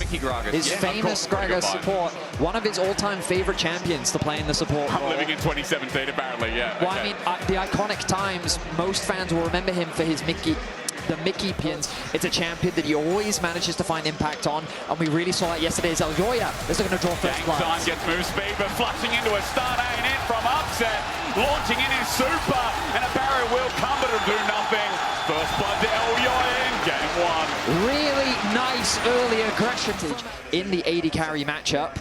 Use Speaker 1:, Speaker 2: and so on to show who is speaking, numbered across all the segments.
Speaker 1: Mickey Gragas.
Speaker 2: His famous Gragas support, one of his all-time favorite champions to play in the support
Speaker 1: I'm
Speaker 2: role.
Speaker 1: living in 2017, apparently, yeah.
Speaker 2: Well,
Speaker 1: okay.
Speaker 2: I mean, the iconic times, most fans will remember him for his the Mickey pions. It's a champion that he always manages to find impact on, and we really saw that yesterday as Elyoya is looking to draw first blood.
Speaker 1: Time gets move speed, but flashing into a stun and in from upset, launching in his super, and a barrier will come, but it'll do nothing. First blood to Elyoya in game one.
Speaker 2: Really nice early aggression in the AD carry matchup.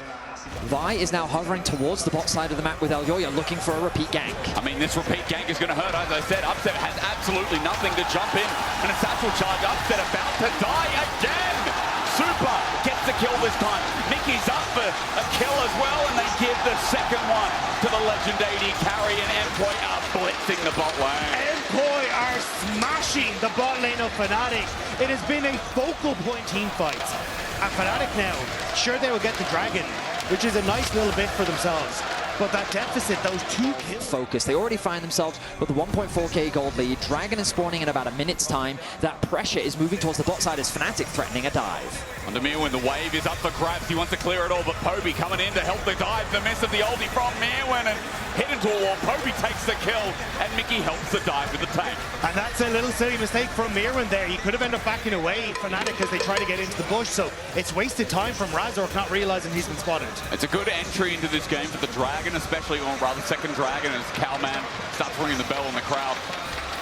Speaker 2: Vi is now hovering towards the bot side of the map with Elyoya, looking for a repeat gank.
Speaker 1: I mean, this repeat gank is going to hurt. As I said, Upset has absolutely nothing to jump in. And a satchel charge, Upset about to die again. Super gets the kill this time. Mickey's up for a kill as well, and they give the second one to the legend AD carry, and MKOI are blitzing the bot lane.
Speaker 3: MKOI are smashing the bot lane of Fnatic. It has been a focal point team fight. And Fnatic now, sure they will get the dragon, which is a nice little bit for themselves. But that deficit, those 2 kills.
Speaker 2: Focus. They already find themselves with a 1.4k gold lead. Dragon is spawning in about a minute's time. That pressure is moving towards the bot side as Fnatic threatening a dive.
Speaker 1: Under Mirwin, the wave is up for grabs. He wants to clear it all, but Poby coming in to help the dive. The miss of the ulti from Mirwin and hit into a wall. Poby takes the kill, and Mickey helps the dive with the tank.
Speaker 3: And that's a little silly mistake from Mirwin there. He could have ended up backing away Fnatic as they try to get into the bush. So it's wasted time from Razork not realizing he's been spotted.
Speaker 1: It's a good entry into this game for the Dragon, especially, or rather second Dragon, as Cowman starts ringing the bell in the crowd.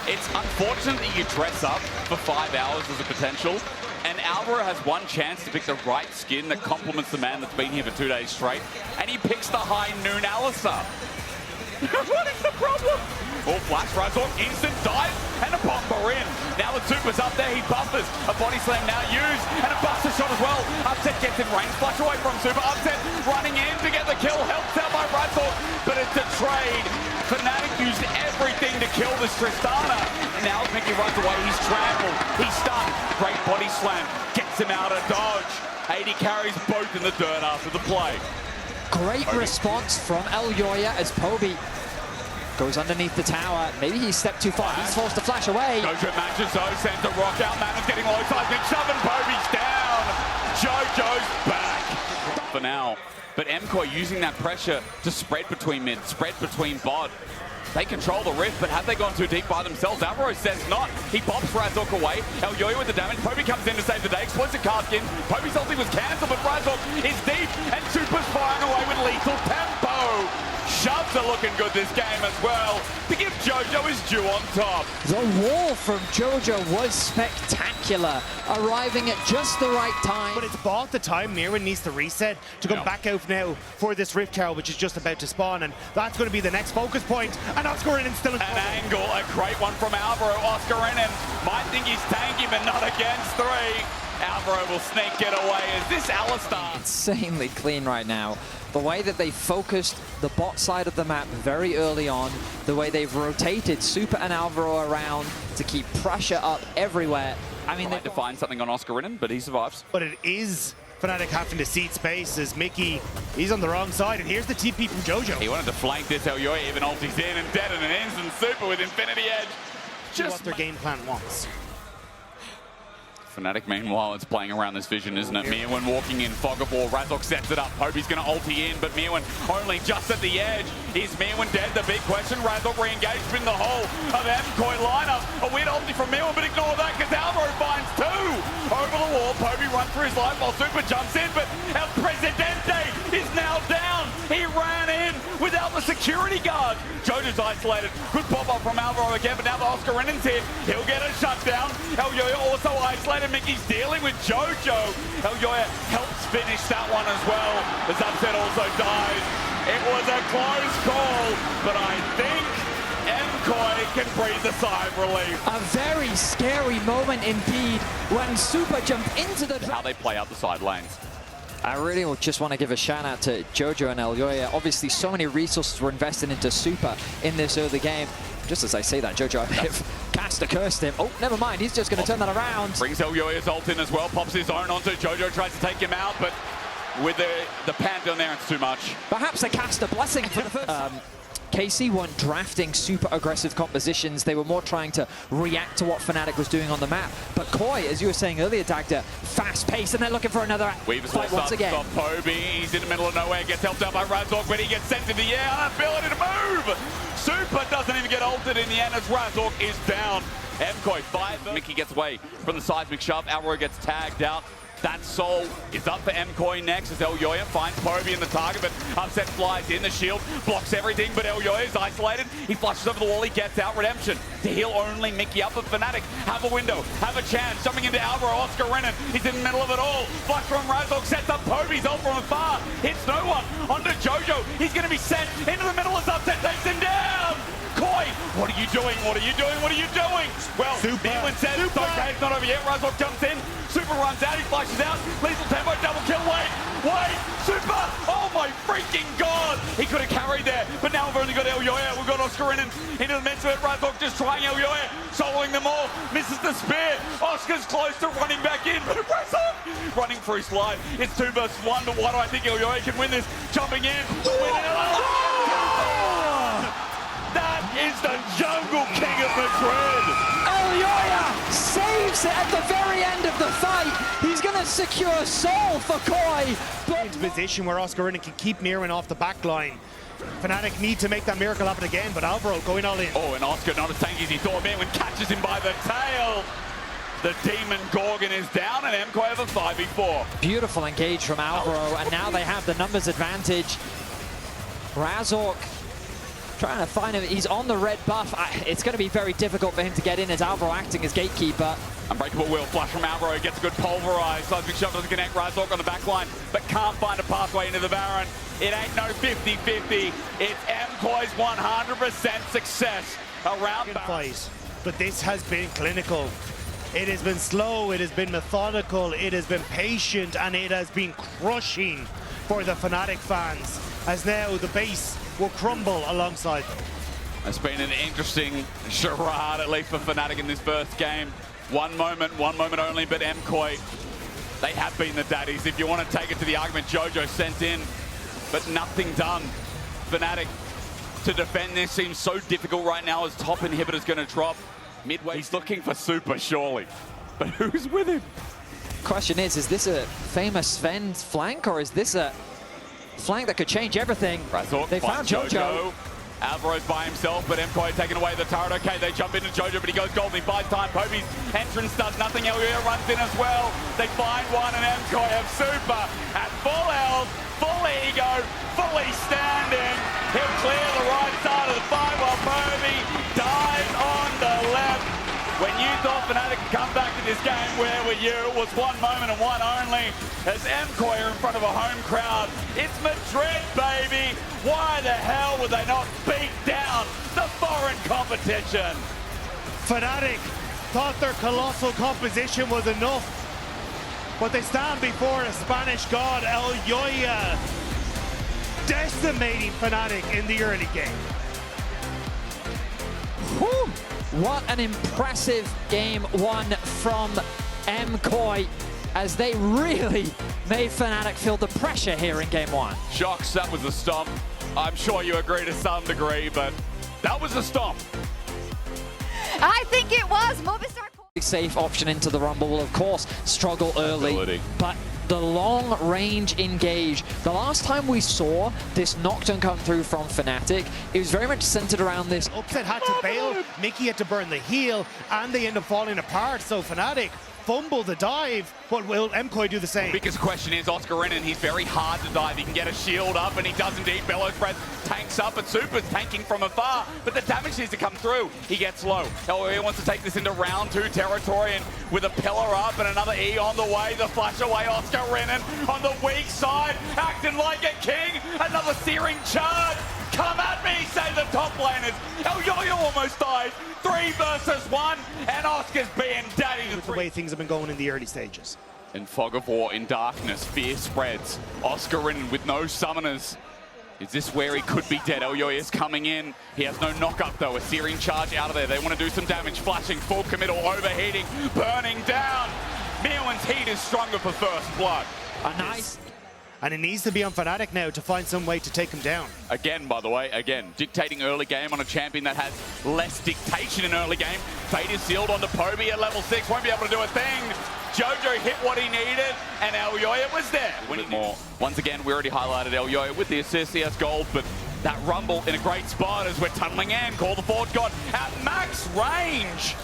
Speaker 1: It's unfortunate that you dress up for 5 hours as a potential, and Alvaro has one chance to pick the right skin that complements the man that's been here for 2 days straight, and he picks the high noon Alistar. What is the problem? Oh, flash Razork, instant dive, and a bomber in. Now the super's up there, he buffers. A body slam now used, and a buster shot as well. Upset gets in range, flash away from super. Upset running in to get the kill, helped out by Razork, but it's a trade. Fnatic used everything to kill this Tristana. And now as Mickey runs away, he's trampled, he's stunned. Great body slam, gets him out of dodge. AD carries both in the dirt after the play.
Speaker 2: Great response from Elyoya as Poby goes underneath the tower. Maybe he stepped too far. He's forced to flash away.
Speaker 1: Jojo matches though, sends a rock out. Manners getting low seismic shove, and Poby's down. Jojo's back for now. But MKOI using that pressure to spread between mid, spread between bot. They control the rift, but have they gone too deep by themselves? Alvaro says not. He pops Razork away. Elyoya with the damage. Poby comes in to save the day. Explodes the cast in. Poby's ulti was cancelled, but Razork is deep, and Super's firing away with lethal tempo. Shoves are looking good this game as well to give Jojo his due on top.
Speaker 2: The wall from Jojo was spectacular, arriving at just the right time.
Speaker 3: But it's bought the time Mirwin needs to reset to come back out now for this Rift Tower, which is just about to spawn, and that's going to be the next focus point. And Oscarinen still in
Speaker 1: an angle, a great one from Alvaro. Oscarinen might think he's tanky, but not against 3. Alvaro will sneak it away. Is this Alistar?
Speaker 2: Insanely clean right now. The way that they focused the bot side of the map very early on, the way they've rotated Super and Alvaro around to keep pressure up everywhere. I mean, they
Speaker 1: tried to find something on Oscarinen, but he survives.
Speaker 3: But it is Fnatic having to cede space as Mickey, he's on the wrong side, and here's the TP from Jojo.
Speaker 1: He wanted to flank this. Elyoya even ultis in and dead, and an instant super with Infinity Edge.
Speaker 3: Just what their game plan wants.
Speaker 1: Fnatic, meanwhile, it's playing around this vision, isn't it? Mirwin walking in, fog of war. Razork sets it up. Poby's going to ulti in, but Mirwin only just at the edge. Is Mirwin dead? The big question. Razork re-engaged in the whole of MKOI lineup. A weird ulti from Mirwin, but ignore that because Alvaro finds 2. Over the wall, Poby runs for his life while Super jumps in, but El Presidente is now down. He ran in without the security guard. Jojo's isolated. Good pop-up from Alvaro again, but now the Oscarinen's here. He'll get a shutdown. Elyoya also isolated. Mickey's dealing with Jojo. Elyoya helps finish that one as well. As Upset also dies. It was a close call, but I think MKOI can breathe a sigh of relief.
Speaker 2: A very scary moment indeed when Super jumped into the...
Speaker 1: How they play out the side lanes.
Speaker 2: I really just want to give a shout out to Jojo and Elyoya. Obviously, so many resources were invested into Super in this early game. Just as I say that, Jojo, if Caster cursed him. Oh, never mind. He's just going to turn that around.
Speaker 1: Brings Elyoya's ult in as well. Pops his own onto Jojo. Tries to take him out, but with the Pantheon there, it's too much.
Speaker 2: Perhaps a Caster blessing for the first. KC weren't drafting super aggressive compositions. They were more trying to react to what Fnatic was doing on the map. But MKOI, as you were saying earlier, Dagda, fast pace, and they're looking for another fight once again.
Speaker 1: Stop Poby. He's in the middle of nowhere, gets helped out by Razork, but he gets sent in the air. Ability to move. Super doesn't even get altered in the end as Razork is down. MKOI 5. Mickey gets away from the seismic shove. Alvaro gets tagged out. That soul is up for MKOI next as Elyoya finds Poby in the target, but Upset flies in the shield, blocks everything, but Elyoya is isolated. He flushes over the wall, he gets out. Redemption to heal only Mickey up, but Fnatic have a window, have a chance. Jumping into Alvaro, Oscar Renan, he's in the middle of it all. Flush from Razork, sets up Poby's ult from afar, hits no one. Onto Jojo, he's going to be sent into the middle as Upset takes him down. Koi, what are you doing? What are you doing? What are you doing? Well, Nealon says it's okay, it's not over yet. Razork jumps in, Super runs out, he flashes out, lethal tempo, double kill, wait, Super, oh my freaking god! He could have carried there, but now we've only got Elyoya, we've got Oscar Renan into the midst of it, Razork just trying Elyoya, soloing them all, misses the spear, Oscar's close to running back in, but Razork running through slide, it's 2 versus 1, but why do I think Elyoya can win this? Jumping in, that is the Jungle King of Madrid!
Speaker 2: Elyoya saves it at the very end of the fight. He's going to secure soul for Koi.
Speaker 3: Into position where Oscar Renan can keep Mirren off the back line. Fnatic need to make that miracle happen again, but Alvaro going all in.
Speaker 1: Oh, and Oscar not as tanky as he thought. Mirren catches him by the tail. The Demon Gorgon is down, and MKOI have a 5v4.
Speaker 2: Beautiful engage from Alvaro, and now they have the numbers advantage. Razork trying to find him. He's on the red buff. It's going to be very difficult for him to get in as Alvaro acting as gatekeeper.
Speaker 1: Unbreakable will flash from Alvaro, gets a good pulverize. Seismic shot doesn't connect. Razork on the back line, but can't find a pathway into the Baron. It ain't no 50-50. It's MKOI's 100% success around
Speaker 3: fight. But this has been clinical. It has been slow, it has been methodical, it has been patient, and it has been crushing for the Fnatic fans, as now the base will crumble alongside them.
Speaker 1: It's been an interesting charade, at least for Fnatic in this first game. One moment only, but MKOI, they have been the daddies. If you want to take it to the argument, Jojo sent in, but nothing done. Fnatic to defend this seems so difficult right now as top inhibitor's going to drop. Midway, he's looking for Super, surely. But who's with him?
Speaker 2: Question is this a famous Sven flank, or is this a flank that could change everything?
Speaker 1: Razork
Speaker 2: they found Jojo.
Speaker 1: Alvaro's by himself, but MKOI taking away the turret. Okay, they jump into Jojo, but he goes golden. He buys time. Poby's entrance does nothing. Elyoya runs in as well. They find one, and MKOI have Super at full health, full ego, fully standing. He'll clear the right side of the fight while Poby dives on the left. When you thought Fnatic could come back to this game, where were you? It was one moment and one only, as MKOI are in front of a home crowd. It's Madrid, baby! Why the hell would they not beat down the foreign competition?
Speaker 3: Fnatic thought their colossal composition was enough, but they stand before a Spanish god, Elyoya, decimating Fnatic in the early game.
Speaker 2: Whew. What an impressive game one from MKOI, as they really made Fnatic feel the pressure here in game one.
Speaker 1: Shocks, that was a stomp. I'm sure you agree to some degree, but that was a stomp.
Speaker 4: I think it was. Movistar.
Speaker 2: Safe option into the Rumble will, of course, struggle early, but the long-range engage. The last time we saw this Nocturne come through from Fnatic, it was very much centered around this.
Speaker 3: Upset had to bail, Mickey had to burn the heal, and they end up falling apart, so Fnatic fumble the dive, but will MKOI do the same?
Speaker 1: Biggest question is Oscar Renan. He's very hard to dive. He can get a shield up, and he does indeed. Bellows Breath tanks up, but Super's tanking from afar, but the damage needs to come through. He gets low. Elyoya wants to take this into round 2 territory, and with a pillar up and another E on the way, the flash away, Oscar Renan on the weak side, acting like a king. Another searing charge. Come at me, say the top laners. Elyoya almost died. 3 versus 1, and Oscar's being daddy.
Speaker 3: With the way things have been going in the early stages.
Speaker 1: In fog of war, in darkness, fear spreads. Oscar Renan with no summoners. Is this where he could be dead? Elyoya is coming in. He has no knock-up, though. A searing charge out of there. They want to do some damage. Flashing, full committal, overheating, burning down. Mirren's heat is stronger for first blood.
Speaker 2: A nice
Speaker 3: and it needs to be on Fnatic now to find some way to take him down.
Speaker 1: Again, by the way, dictating early game on a champion that has less dictation in early game. Fate is sealed onto Poby at level 6, won't be able to do a thing. Jojo hit what he needed, and Elyoya was there. Winning more. Once again, we already highlighted Elyoya with the assist, he has gold, but that rumble in a great spot as we're tunneling in. Call the Forge God at max range.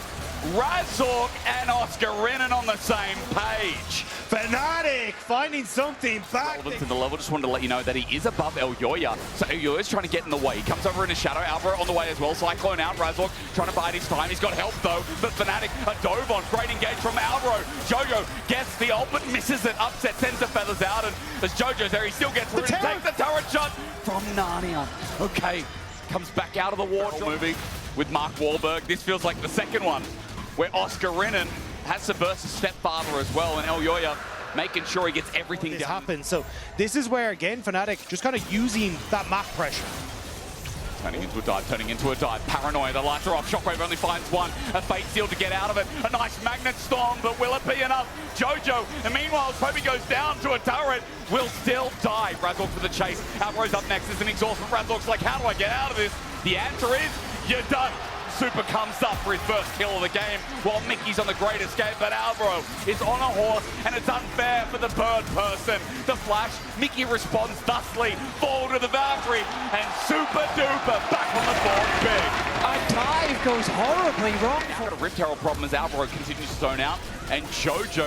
Speaker 1: Razork and Oscar Rinnan on the same page.
Speaker 3: Fnatic finding something back.
Speaker 1: To the level, just wanted to let you know that he is above Elyoya. So Elyoya's trying to get in the way. He comes over in a shadow. Alvaro on the way as well. Cyclone out. Razork trying to bide his time. He's got help though. But Fnatic a dove on. Great engage from Alvaro. Jojo gets the ult but misses it. Upset, sends the feathers out. And as Jojo's there, he still gets through. Takes the turret shot from Narnia. Okay, comes back out of the wardrobe. Movie with Mark Wahlberg. This feels like the second one, where Oscar Rinnan has to burst his stepfather as well, and Elyoya making sure he gets everything done.
Speaker 3: Happens. So this is where, again, Fnatic just kind of using that map pressure.
Speaker 1: Turning into a dive. Paranoia, the lights are off. Shockwave only finds one. A Fate Seal to get out of it. A nice Magnet Storm, but will it be enough? Jojo, and meanwhile, Poby goes down to a turret, will still die. Razork for the chase. Alvaro's up next. There's an exhaust from Razork's like, how do I get out of this? The answer is, you're done. Super comes up for his first kill of the game while Mickey's on the great escape, but Alvaro is on a horse and it's unfair for the bird person. The flash, Mickey responds thusly, forward to the Valkyrie, and Super Duper back on the board big.
Speaker 2: A dive goes horribly wrong.
Speaker 1: Now got a Rift Herald problem as Alvaro continues to zone out, and Jojo,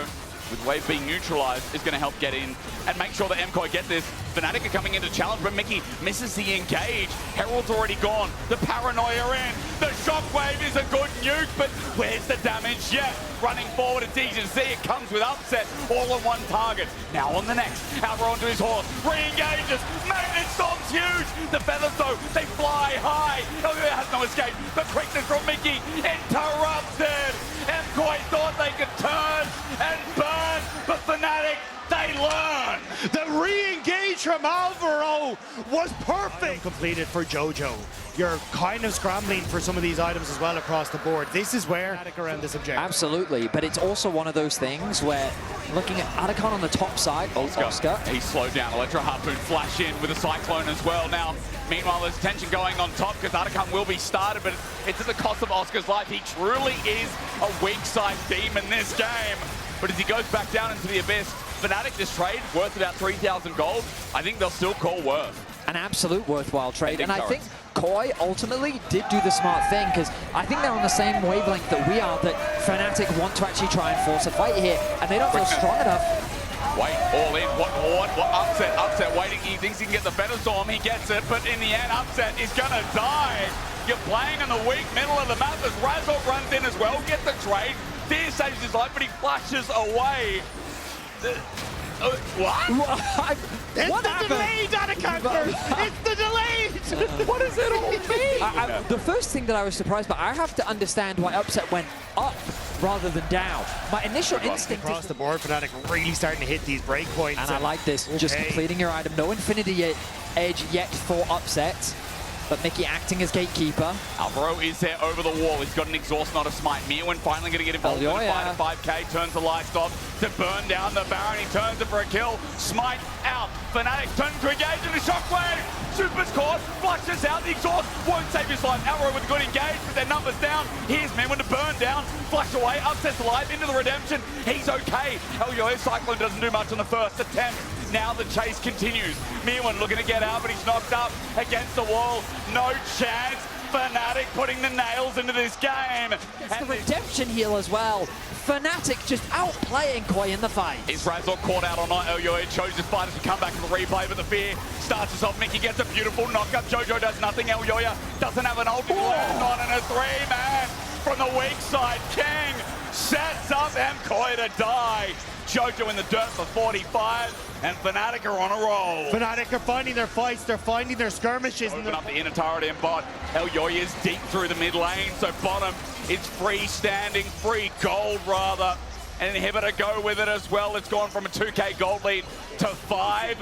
Speaker 1: with Wave being neutralized, is going to help get in and make sure that MKOI get this. Fnatic are coming into challenge, but Mickey misses the engage. Herald's already gone. The Paranoia in. The Shockwave is a good nuke, but where's the damage yet? Running forward at DJZ, it comes with Upset, all on one target. Now on the next, Alvaro onto his horse, re-engages, Magnet Storm's huge. The feathers though, they fly high. Elyoya has no escape, but quickness from Mickey interrupted. MKOI thought they could turn and burn, but Fnatic, they learn.
Speaker 3: The re-engage from Alvaro was perfect. Completed for Jojo. You're kind of scrambling for some of these items as well across the board. This is where Fnatic around this objective.
Speaker 2: Absolutely, but it's also one of those things where looking at Adakon on the top side, Oscar.
Speaker 1: He's slowed down. Electro Harpoon flash in with a Cyclone as well. Now, meanwhile, there's tension going on top because Adakon will be started, but it's at the cost of Oscar's life. He truly is a weak side demon this game. But as he goes back down into the abyss, Fnatic, this trade, worth about 3,000 gold, I think they'll still call worth.
Speaker 2: An absolute worthwhile trade, and I think KOI ultimately did do the smart thing, because I think they're on the same wavelength that we are, that Fnatic want to actually try and force a fight here, and they don't feel strong enough.
Speaker 1: Wait, all in, what Upset waiting, he thinks he can get the Feather Storm, he gets it, but in the end, Upset is gonna die. You're playing in the weak middle of the map as Razork runs in as well, gets the trade, Fear saves his life, but he flashes away. What?
Speaker 3: It's the delayed Adakon. It's the delayed.
Speaker 2: What does it all mean? The first thing that I was surprised by, I have to understand why Upset went up rather than down. My initial instinct
Speaker 3: across the board, Fnatic really starting to hit these breakpoints.
Speaker 2: And I like this, just completing your item. No Infinity Edge yet for Upset. But Mickey acting as gatekeeper.
Speaker 1: Alvaro is there over the wall. He's got an exhaust, not a smite. Meowin finally going to get involved in the fight at 5k. Turns the lights off to burn down the Baron. He turns it for a kill. Smite out. Fnatic turns to engage in the Shockwave. Super's caught. Flushes out. The exhaust won't save his life. Alvaro with a good engage, but their numbers down. Here's Meowin to burn down. Flush away. Upsets alive into the redemption. He's okay. Elyoya Cyclone doesn't do much on the first attempt. Now the chase continues. Meowin looking to get out, but he's knocked up against the wall. No chance. Fnatic putting the nails into this game.
Speaker 2: It's the redemption heal as well. Fnatic just outplaying KOI in the fight.
Speaker 1: Is Razork caught out or not? Elyoya chose his fighters to come back to the replay, but the fear starts us off. Mickey gets a beautiful knockup. Jojo does nothing. Elyoya doesn't have an ulti. Not in a three-man from the weak side. King sets up MKOI to die. Jojo in the dirt for 45, and Fnatic are on a roll.
Speaker 3: Fnatic are finding their fights, they're finding their skirmishes.
Speaker 1: Open up the inner turret in bot. Elyoya is deep through the mid lane, so bottom is freestanding, free gold rather. An inhibitor go with it as well. It's gone from a 2k gold lead to 5,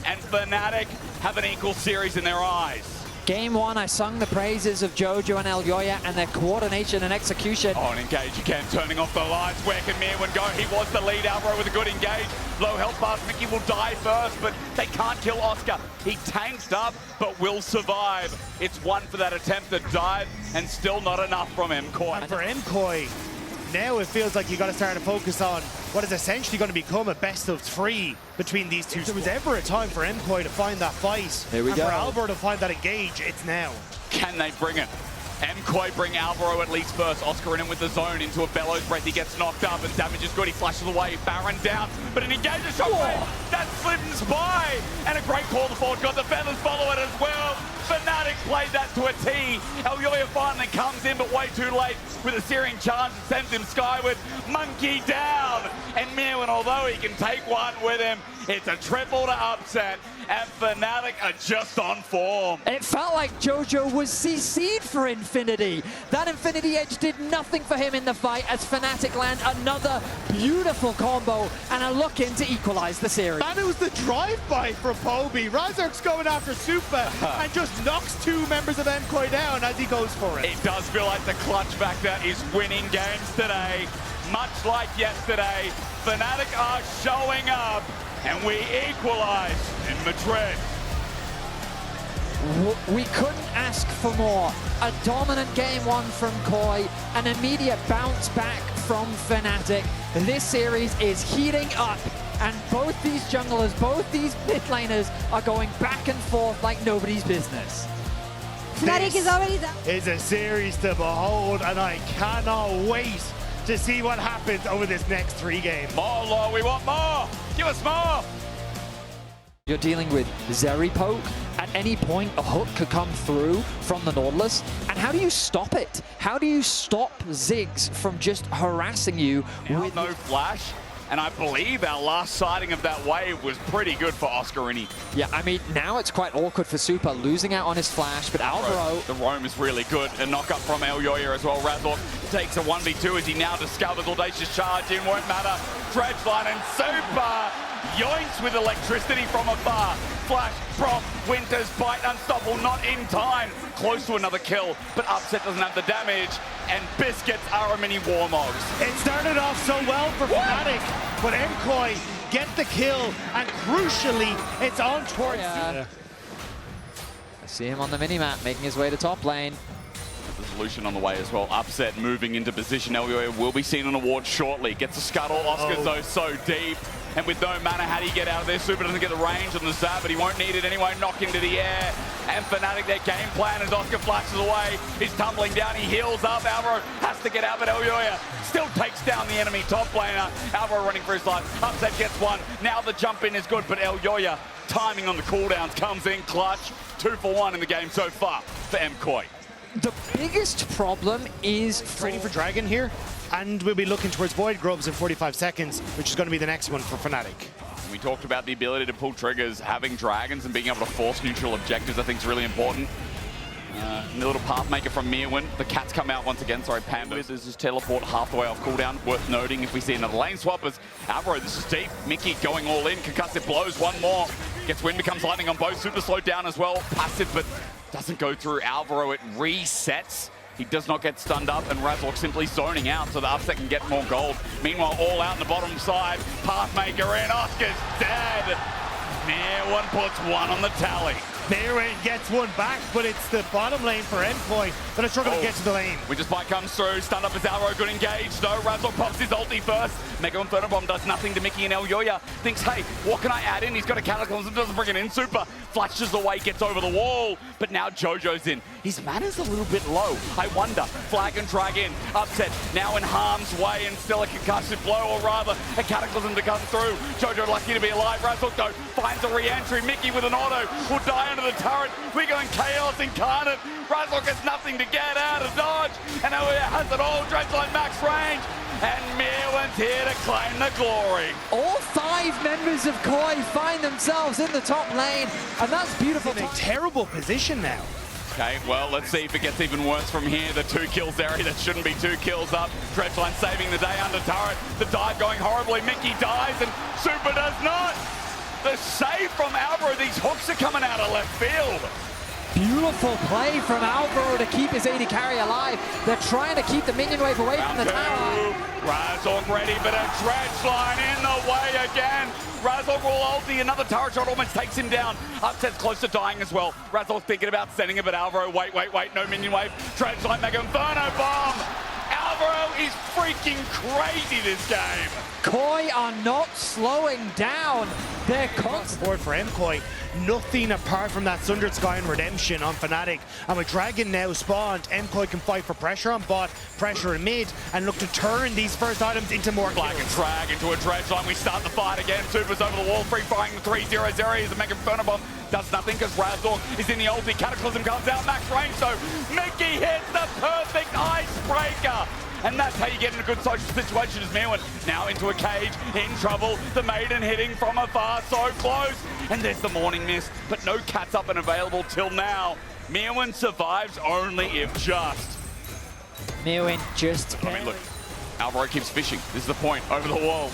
Speaker 1: and Fnatic have an equal series in their eyes.
Speaker 2: Game one, I sung the praises of Jojo and Elyoya and their coordination and execution.
Speaker 1: Oh, and engage again, turning off the lights. Where can Mirwin go? He was the lead. Alvaro with a good engage. Low health bars. Mickey will die first, but they can't kill Oscar. He tanked up, but will survive. It's one for that attempted dive, and still not enough from MKOI.
Speaker 3: And for MKOI, now it feels like you got to start to focus on what is essentially going to become a best of 3 between these two. If there was ever a time for MKOI to find that fight,
Speaker 2: Here we
Speaker 3: and
Speaker 2: go.
Speaker 3: for Alvaro to find that engage, it's now.
Speaker 1: Can they bring it? MKOI bring Alvaro at least first. Oscar in him with the zone into a Bellows breath. He gets knocked up and damage is good. He flashes away. Baron down, but an engage a shockwave. That slips by. And a great call forward. Got the feathers follow it as well. Fnatic played that to a T. Elyoya finally comes in, but way too late with a searing charge that sends him skyward. Monkey down. And Mirwin, although he can take one with him, it's a triple to upset. And Fnatic are just on form.
Speaker 2: It felt like Jojo was CC'd for Infinity. That Infinity Edge did nothing for him in the fight as Fnatic land another beautiful combo and are looking to equalize the series.
Speaker 3: And it was the drive-by from Bo5. Razork's going after Super and just knocks 2 members of MKOI down as he goes for it.
Speaker 1: It does feel like the clutch factor is winning games today. Much like yesterday, Fnatic are showing up, and we equalize in Madrid.
Speaker 2: We couldn't ask for more. A dominant game one from KOI, an immediate bounce back from Fnatic. This series is heating up, and both these junglers, both these mid laners are going back and forth like nobody's business.
Speaker 4: Fnatic is already down.
Speaker 3: It's a series to behold, and I cannot wait to see what happens over this next 3 games.
Speaker 1: More, Law, we want more. Give us more.
Speaker 2: You're dealing with Zeri poke. At any point, a hook could come through from the Nautilus. And how do you stop it? How do you stop Ziggs from just harassing you with
Speaker 1: no flash? And I believe our last sighting of that wave was pretty good for Oscarini.
Speaker 2: Yeah, I mean, now it's quite awkward for Super, losing out on his flash, but Alvaro...
Speaker 1: The roam is really good. A knock up from Elyoya as well. Razork takes a 1v2 as he now discovers Audacious Charge in, won't matter. Dredgeline and Super yoinks with electricity from afar. Flash, Proc, Winter's bite, unstoppable, not in time. Close to another kill, but Upset doesn't have the damage, and Biscuits are a mini Warmogs.
Speaker 3: It started off so well for Fnatic, but MKOI get the kill, and crucially, it's on towards...
Speaker 2: I see him on the minimap, making his way to top lane.
Speaker 1: Resolution on the way as well. Upset moving into position. Elyoya will be seen on a ward shortly. Gets a scuttle. Oscar's though so deep. And with no mana, how do you get out of there? Super doesn't get the range on the zap, but he won't need it anyway. Knock into the air. And Fnatic, their game plan as Oscar flashes away. He's tumbling down. He heals up. Alvaro has to get out, but Elyoya still takes down the enemy top laner. Alvaro running for his life. Upset gets one. Now the jump in is good, but Elyoya, timing on the cooldowns, comes in clutch. 2 for 1 in the game so far for MKOI.
Speaker 2: The biggest problem is...
Speaker 3: Training for Dragon here, and we'll be looking towards Void Grubs in 45 seconds, which is going to be the next one for Fnatic.
Speaker 1: We talked about the ability to pull triggers, having dragons and being able to force neutral objectives, I think is really important. The little pathmaker from Mirwin. The cats come out once again. Sorry, Panda. There's his teleport half the way off cooldown. Worth noting if we see another lane swap as Alvaro, this is deep. Mickey going all in. Concussive blows, one more. Gets wind, becomes lightning on both. Super slowed down as well. Passive, but doesn't go through Alvaro. It resets. He does not get stunned up, and Razork simply zoning out so the Upset can get more gold. Meanwhile, all out on the bottom side. Pathmaker in. Oscar's dead. Mirwin puts 1 on the tally.
Speaker 3: Mirwin gets one back, but it's the bottom lane for MKOI that are struggling to get to the lane.
Speaker 1: Winter's Bite comes through, stunned up as Alvaro, good engage. No, Razork pops his ulti first. Mega Inferno Bomb does nothing to Mickey, and Elyoya thinks, hey, what can I add in? He's got a Cataclysm, doesn't bring it in. Super flashes away, gets over the wall, but now Jojo's in. His mana's a little bit low. I wonder, flag and drag in. Upset now in harm's way, and still a concussive blow, or rather a Cataclysm to come through. Jojo lucky to be alive. Razork though finds a re-entry. Mickey with an auto will die under the turret. We're going Chaos Incarnate. Razork has nothing to get out of dodge, and Elyoya has it all. Dredgeline max range, and Mirwin's here to claim the glory.
Speaker 2: All 5 members of KOI find themselves in the top lane, and that's beautiful.
Speaker 3: In a terrible position now.
Speaker 1: Okay, well, let's see if it gets even worse from here. The 2 kills there, that shouldn't be 2 kills up. Dredgeline saving the day under turret. The dive going horribly. Mickey dies, and Super does not. The save from Alvaro. These hooks are coming out of left field.
Speaker 2: Beautiful play from Alvaro to keep his AD carry alive. They're trying to keep the minion wave away from the tower.
Speaker 1: Razork ready, but a dredge line in the way again. Razork will ulti, another turret shot almost takes him down. Upset's close to dying as well. Razork thinking about sending it, but Alvaro, wait, no minion wave. Dredge line, Mega Inferno bomb. Alvaro is freaking crazy this game.
Speaker 2: KOI are not slowing down. They're constant.
Speaker 3: Board for MKOI. Nothing apart from that Sundered Sky and Redemption on Fnatic. And with Dragon now spawned, MKOI can fight for pressure on bot, pressure in mid, and look to turn these first items into more
Speaker 1: Flag and drag into a dredge line. We start the fight again. Super's over the wall, free firing the 3-0-0. He's a Mega Inferno bomb. Does nothing because Razork is in the ulti. Cataclysm comes out, max range, so Mickey hits the perfect icebreaker. And that's how you get in a good social situation as Mirwin now into a cage, in trouble. The Maiden hitting from afar, so close. And there's the Morning Mist, but no cats up and available till now. Mirwin survives only if just.
Speaker 2: Mirwin just...
Speaker 1: I mean, look, Alvaro keeps fishing. This is the point, over the wall.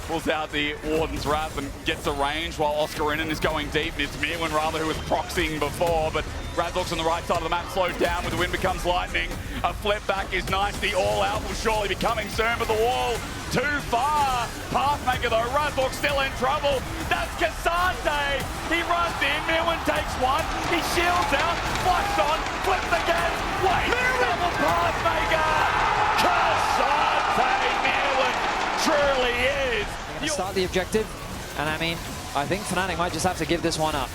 Speaker 1: Pulls out the Warden's Wrath and gets the range while Oscarinen is going deep. It's Mirwin rather who was proxying before, but Razork's on the right side of the map, slowed down with the wind becomes lightning. A flip back is nice. The all-out will surely be coming soon, but the wall too far. Pathmaker though, Razork still in trouble. That's Cassante. He runs in, Mirwin takes one. He shields out, flushed on, flips again. Wait, double Pathmaker. Cassante Mirwin truly is.
Speaker 2: Gonna start the objective, and I mean, I think Fnatic might just have to give this one up.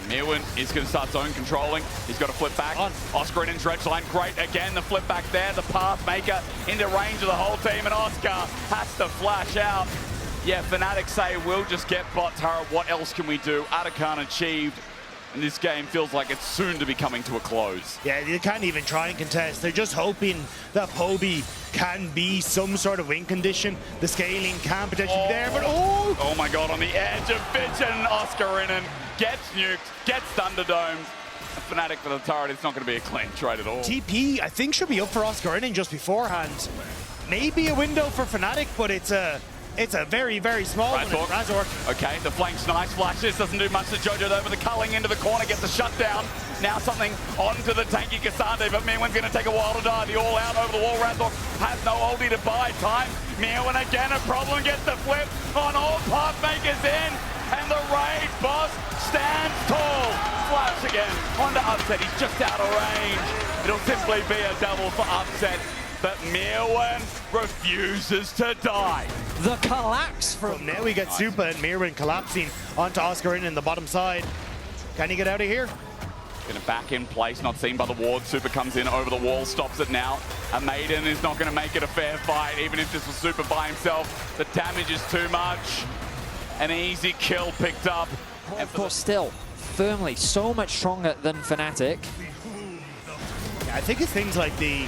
Speaker 1: Mirwin is going to start zone controlling. He's got a flip back. Oscar in dredge line, great again. The flip back there, the Pathmaker into range of the whole team, and Oscar has to flash out. Yeah, Fnatic say we'll just get bot turret. What else can we do? Atakan achieved. And this game feels like it's soon to be coming to a close.
Speaker 3: Yeah, they can't even try and contest. They're just hoping that Poby can be some sort of win condition. The scaling can potentially be there, but
Speaker 1: oh my god, on the edge of Vision, Oscarinen gets nuked, gets Thunderdomed. Fnatic for the turret, it's not going to be a clean trade at all.
Speaker 3: TP, I think, should be up for Oscarinen just beforehand. Maybe a window for Fnatic, but it's a very, very small one. Razork.
Speaker 1: Okay, the flank's nice. Flashes doesn't do much to Jojo though, but the culling into the corner gets the shutdown. Now something onto the tanky Cassante, but Mirwin's going to take a while to die. The all-out over the wall. Razork has no ulti to buy time. Mirwin again, a problem, gets the flip on all Pathmakers in, and the raid boss stands tall. Flash again onto Upset. He's just out of range. It'll simply be a double for Upset. But Mirwin refuses to die.
Speaker 2: The collapse from...
Speaker 3: Now we get Super and Mirwin collapsing onto Oscarinen in the bottom side. Can he get out of here?
Speaker 1: Going to back in place, not seen by the ward. Super comes in over the wall, stops it now. A Maiden is not going to make it a fair fight, even if this was Super by himself. The damage is too much. An easy kill picked up.
Speaker 2: And of course, still firmly so much stronger than Fnatic.
Speaker 3: Yeah, I think it's things like the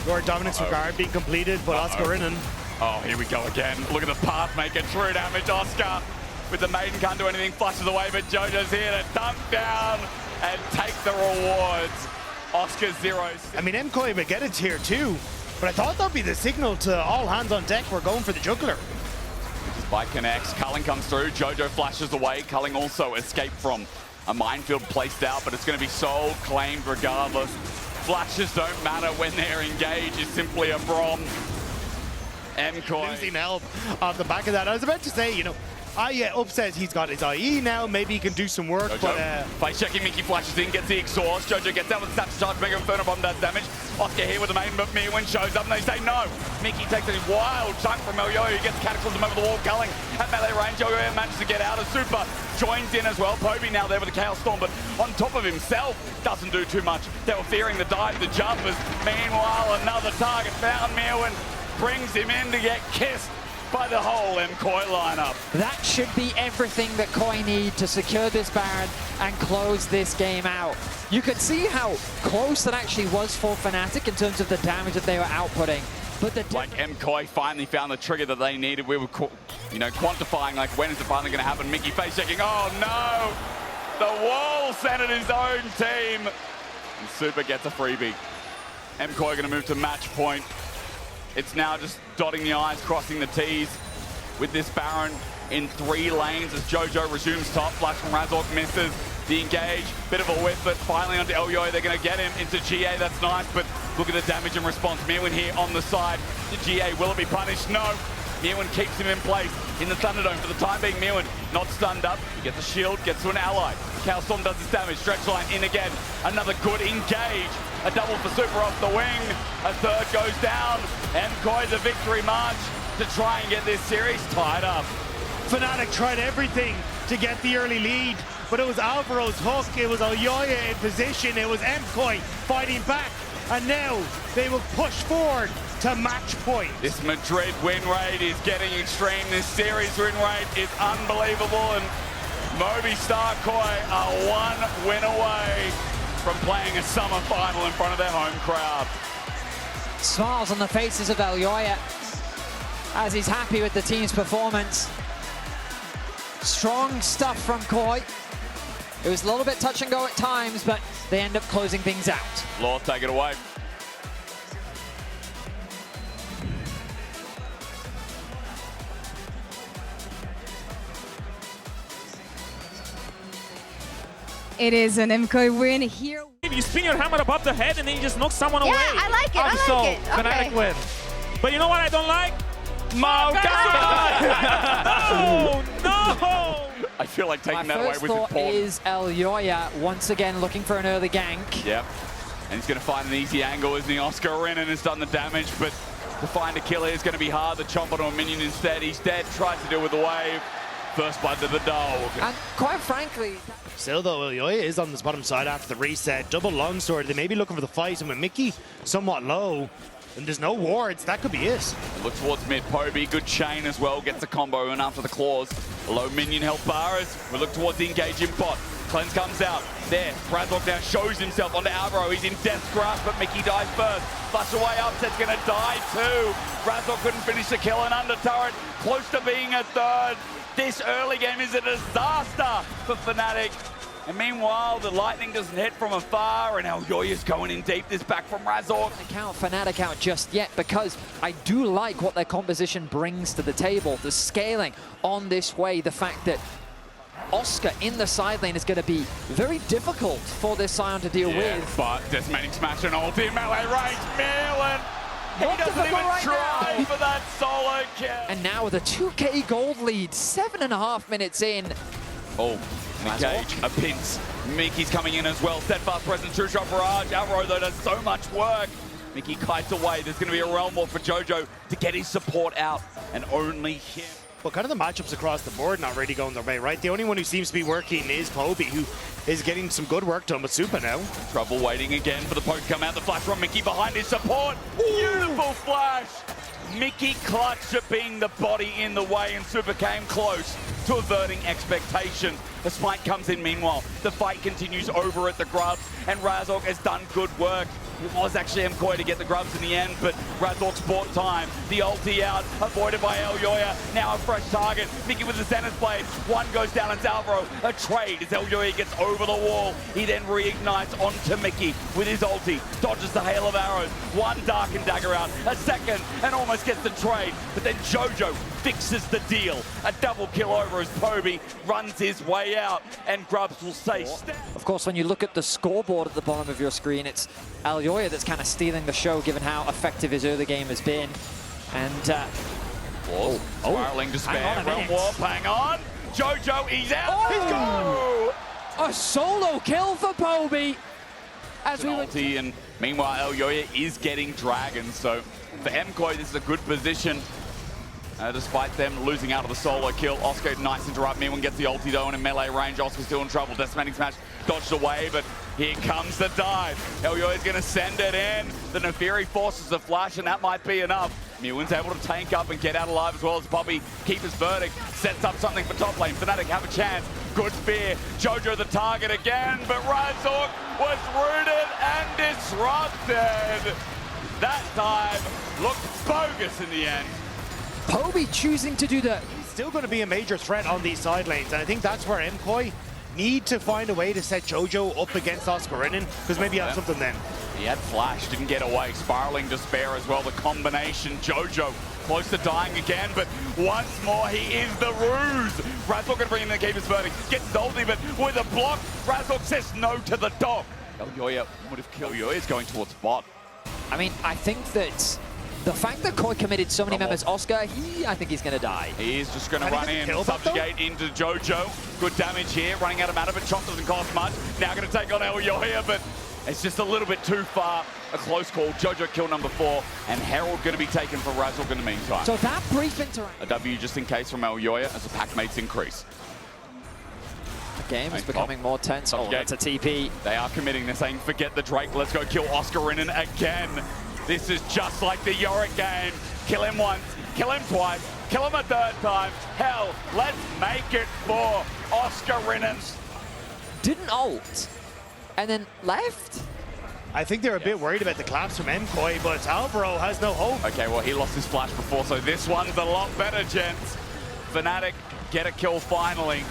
Speaker 3: Lord Dominic's Regard being completed, but Oscarinen.
Speaker 1: Oh, here we go again. Look at the Pathmaker, true damage. Oscar with the Maiden can't do anything, flushes away, but Jojo's here to dunk down and take the rewards. Oscar 0-6.
Speaker 3: I mean, MKOI would get it here too, but I thought that'd be the signal to all hands on deck. We're going for the juggler.
Speaker 1: By connects, Culling comes through, Jojo flashes away. Culling also escaped from a minefield placed out, but it's going to be soul claimed regardless. Flashes don't matter when they're engaged, it's simply a Brom. MKOI.
Speaker 3: Losing help off the back of that. I was about to say, you know, Upset, he's got his IE now, maybe he can do some work,
Speaker 1: Jojo.
Speaker 3: but...
Speaker 1: By checking, Mickey flashes in, gets the exhaust. Jojo gets out with the stats charge, Mega Inferno Bomb does damage. Oscar here with the main, but Mirwin shows up and they say no. Mickey takes a wild chunk from Elyo, he gets Cataclysm over the wall, Culling at melee range. Elyo manages to get out of Super, joins in as well. Poby now there with the Chaos Storm, but on top of himself, doesn't do too much. They were fearing the dive, the jumpers. Meanwhile, another target found. Mirwin brings him in to get kissed by the whole MKOI lineup.
Speaker 2: That should be everything that KOI need to secure this Baron and close this game out. You could see how close that actually was for Fnatic in terms of the damage that they were outputting. But the
Speaker 1: like MKOI finally found the trigger that they needed. We were, quantifying like when is it finally going to happen. Mickey face checking. Oh no! The wall centered his own team. And Super gets a freebie. MKOI going to move to match point. It's now just dotting the I's, crossing the T's with this Baron in 3 lanes as Jojo resumes top. Flash from Razork misses. The engage, bit of a whiff, but finally onto Elyoya. They're going to get him into GA. That's nice, but look at the damage and response. Mewin here on the side. The GA, will it be punished? No. Mewin keeps him in place in the Thunderdome for the time being. Mewin not stunned up. He gets a shield, gets to an ally. Calstorm does his damage. Stretch line in again. Another good engage. A double for Super off the wing. A third goes down. MKOI the victory march to try and get this series tied up.
Speaker 3: Fnatic tried everything to get the early lead, but it was Alvaro's hook, it was Elyoya in position, it was MKOI fighting back, and now they will push forward to match point.
Speaker 1: This Madrid win rate is getting extreme. This series win rate is unbelievable, and Movistar KOI are one win away from playing a summer final in front of their home crowd.
Speaker 2: Smiles on the faces of Elyoya as he's happy with the team's performance. Strong stuff from KOI. It was a little bit touch and go at times, but they end up closing things out.
Speaker 1: Law, take it away.
Speaker 4: It is an MKOI win here.
Speaker 5: You spin your hammer above the head and then you just knock someone away.
Speaker 4: Yeah, I like it. I
Speaker 5: So,
Speaker 4: like it.
Speaker 5: Fnatic
Speaker 4: Okay.
Speaker 5: win. But you know what I don't like?
Speaker 1: No!
Speaker 5: No!
Speaker 1: I feel like taking
Speaker 2: My
Speaker 1: that away
Speaker 2: first
Speaker 1: was
Speaker 2: thought
Speaker 1: important.
Speaker 2: is Elyoya once again looking for an early gank.
Speaker 1: Yep. And he's going to find an easy angle, isn't he? Oscar Renan has done the damage, but to find a kill here is going to be hard. The chomp onto a minion instead. He's dead. Tries to deal with the wave. First blood to the dog.
Speaker 2: And quite frankly,
Speaker 3: Still though, Elyoya is on this bottom side after the reset. Double longsword, they may be looking for the fight, and with Mickey somewhat low, and there's no wards, that could be it.
Speaker 1: Look towards mid. Poby, good chain as well. Gets the combo in after the claws. Low minion health bars. We look towards the engaging bot. Cleanse comes out. There, Bradlock now shows himself onto Alvaro. He's in death's grasp, but Mickey dies first. Flush away, Upset's going to die too. Bradlock couldn't finish the kill, and under turret, close to being a third. This early game is a disaster for Fnatic. And meanwhile, the lightning doesn't hit from afar, and Elyoya's going in deep. This back from Razork.
Speaker 2: I can't count Fnatic out just yet because I do like what their composition brings to the table. The scaling on this way, the fact that Oscar in the side lane is going to be very difficult for this Sion to deal with.
Speaker 1: But Desmanic smash and ulti in melee range. Millen, he
Speaker 2: Not
Speaker 1: doesn't even
Speaker 2: difficult right
Speaker 1: try
Speaker 2: now.
Speaker 1: for that solo kill.
Speaker 2: And now with a 2k gold lead, 7.5 minutes in.
Speaker 1: Oh, engage, a pinch. Mickey's coming in as well. Steadfast presence, two-shot barrage. Alvaro, though, does so much work. Mickey kites away. There's going to be a realm war for Jojo to get his support out, and only him.
Speaker 3: Well, kind of the matchups across the board not really going their way, right? The only one who seems to be working is Poby, who is getting some good work done with Super now.
Speaker 1: Trouble waiting again for the poke to come out. The flash from Mickey behind his support. Beautiful flash. Mickey clutched at being the body in the way, and Super came close to averting expectation. The spike comes in meanwhile. The fight continues over at the Grubs, and Razork has done good work. It was actually MKOI to get the Grubs in the end, but Razork's bought time. The ulti out, avoided by Elyoya. Now a fresh target. Mickey with the Zenith Blade. One goes down, and Alvaro. A trade as Elyoya gets over the wall. He then reignites onto Mickey with his ulti. Dodges the hail of arrows. One darkened dagger out. A second, and almost gets the trade. But then Jojo fixes the deal. A double kill over as Poby runs his way out, and Grubs will say
Speaker 2: Of course, when you look at the scoreboard at the bottom of your screen, it's Elyoya that's kind of stealing the show, given how effective his early game has been. And
Speaker 1: spiraling despair.
Speaker 2: hang on a
Speaker 1: Realm
Speaker 2: minute.
Speaker 1: Warp, hang on. Jojo, he's out.
Speaker 2: Oh!
Speaker 1: He's gone.
Speaker 2: a solo kill for Poby. As we went,
Speaker 1: Ulti, and meanwhile, Elyoya is getting Dragon. So for MKOI, this is a good position. Despite them losing out of the solo kill. Oscar, nice interrupt. Mewin gets the ulti though, and in melee range, Oscar's still in trouble. Desmanic smash dodged away, but here comes the dive. Elyoya's going to send it in. The Neferi forces the flash, and that might be enough. Mewin's able to tank up and get out alive as well as Poppy. Keep his verdict. Sets up something for top lane. Fnatic have a chance. Good fear. Jojo the target again, but Razork was rooted and disrupted. That dive looked bogus in the end.
Speaker 2: Poby choosing to do the...
Speaker 3: Still going to be a major threat on these side lanes, and I think that's where MKOI need to find a way to set Jojo up against Oscar Renan, because maybe you have something then.
Speaker 1: He had flash, didn't get away. Spiraling despair as well. The combination, Jojo close to dying again, but once more he is the ruse. Razork gonna bring in the keeper's verdict, gets salty, but with a block, Razork says no to the dog. Elyoya would have killed. Elyoya's going towards bot.
Speaker 2: I mean, I think that the fact that Koi committed so many members, Oscar, I think he's going to die.
Speaker 1: He is just going to run in, subjugate into Jojo. Good damage here, running out of mana, but Chop doesn't cost much. Now going to take on Elyoya, but it's just a little bit too far. A close call. Jojo kill number 4, and Herald going to be taken for Razork in the meantime.
Speaker 2: So that brief interaction.
Speaker 1: A W just in case from Elyoya as the pack mates increase.
Speaker 2: The game is becoming more tense. Oh, that's a TP.
Speaker 1: They are committing. They're saying, forget the Drake. Let's go kill Oscarinen again. This is just like the Yorick game. Kill him once, kill him twice, kill him a third time. Hell, let's make it for Oscarinen.
Speaker 2: Didn't ult, and then left?
Speaker 3: I think they're a bit worried about the collapse from MKOI, but Alvaro has no hope.
Speaker 1: Okay, well, he lost his flash before, so this one's a lot better, gents. Fnatic get a kill finally.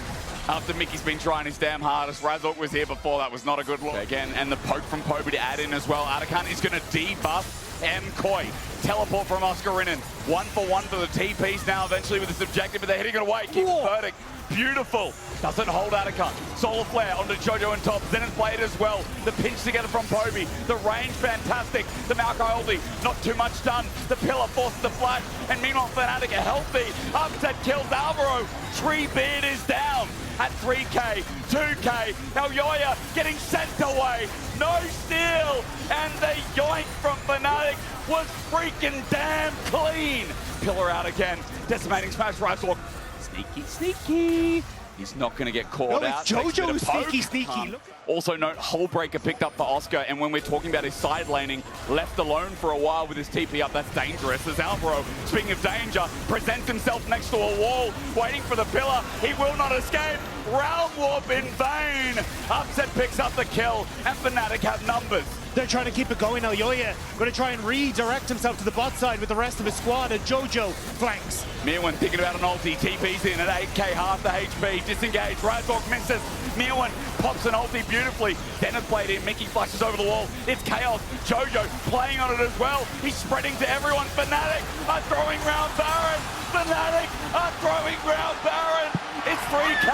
Speaker 1: After Mickey's been trying his damn hardest. Razork was here before, that was not a good look. Again, and the poke from Poby to add in as well. Atakan is going to debuff MKOI. Teleport from Oscarinen. 1-for-1 for the TPs now eventually with this objective, but they're hitting it away. Keeps it verdict. Beautiful. Doesn't hold Atakan. Solar Flare onto Jojo and top. Then it's played as well. The pinch together from Poby. The range fantastic. The Maokai ulti, not too much done. The pillar forces the flash. And meanwhile, Fnatic are healthy. Upset kills Alvaro. Treebeard is down at 3k, 2k. Elyoya getting sent away. No steal. And the yoink from Fnatic was freaking damn clean. Pillar out again. Decimating smash. Razork. Sneaky, sneaky. He's not going to get caught out.
Speaker 3: Jojo is sneaky.
Speaker 1: Also note, Hullbreaker picked up for Oscar, and when we're talking about his side laning, left alone for a while with his TP up, that's dangerous. As Alvaro, speaking of danger, presents himself next to a wall, waiting for the pillar. He will not escape. Round warp in vain. Upset picks up the kill, and Fnatic have numbers.
Speaker 3: They're trying to keep it going. Elyoya going to try and redirect himself to the bot side with the rest of his squad, and Jojo flanks.
Speaker 1: Mirwin thinking about an ulti, TP's in at 8k, half the HP, disengage, Razork misses, Mirwin pops an ulti beautifully, Dennis played in, Mickey flashes over the wall, it's chaos, Jojo playing on it as well, he's spreading to everyone, Fnatic are throwing round Baron, Fnatic are throwing round Baron, it's 3k,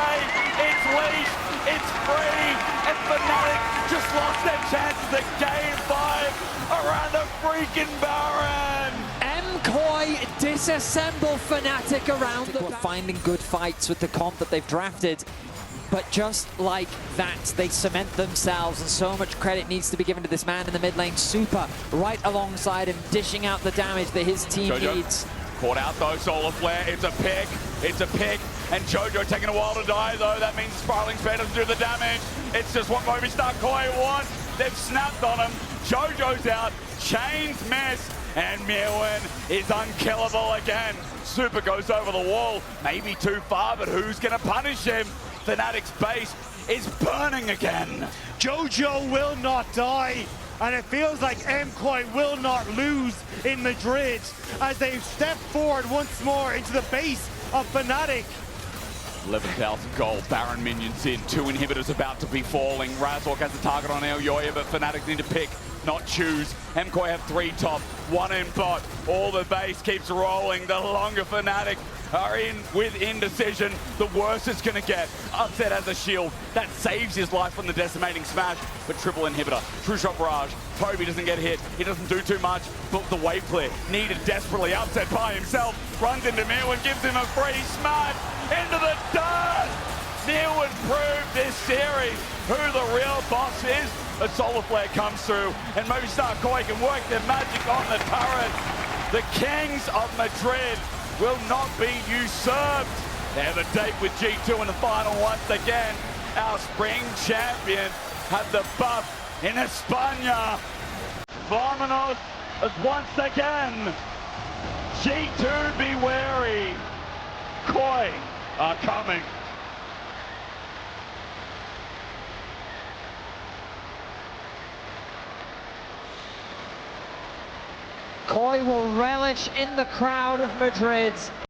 Speaker 1: it's leash, it's free, and Fnatic just lost their chances at game 5 around the freaking Baron.
Speaker 2: MKOI disassemble Fnatic around the back. Finding good fights with the comp that they've drafted, but just like that, they cement themselves, and so much credit needs to be given to this man in the mid lane, Super, right alongside him, dishing out the damage that his team needs.
Speaker 1: Caught out though, Solar Flare, it's a pick, and Jojo taking a while to die though, that means Spiraling Spear doesn't do the damage, it's just what Movistar Koi wants, they've snapped on him, Jojo's out, chains miss, and Mirwin is unkillable again. Super goes over the wall, maybe too far, but who's gonna punish him? Fnatic's base is burning again.
Speaker 3: Jojo will not die, and it feels like MKOI will not lose in Madrid as they step forward once more into the base of Fnatic.
Speaker 1: 11,000 gold, Baron minions in, 2 inhibitors about to be falling. Razork has a target on Elyoya, but Fnatic need to pick, not choose. MKOI have 3 top, 1 in bot. All the base keeps rolling. The longer Fnatic are in with indecision, the worse it's going to get. Upset has a shield. That saves his life from the decimating smash, but triple inhibitor. True shot barrage. Poby doesn't get hit. He doesn't do too much, but the wave clear needed desperately. Upset by himself. Runs into Mirwin, gives him a free smash into the dirt. Mirwin proved this series who the real boss is. A Solar Flare comes through, and Movistar Koi can work their magic on the turret. The Kings of Madrid will not be usurped. They have a date with G2 in the final once again. Our spring champion had the buff in España. Vámonos once again. G2 be wary. Koi are coming.
Speaker 2: Koi will relish in the crowd of Madrid.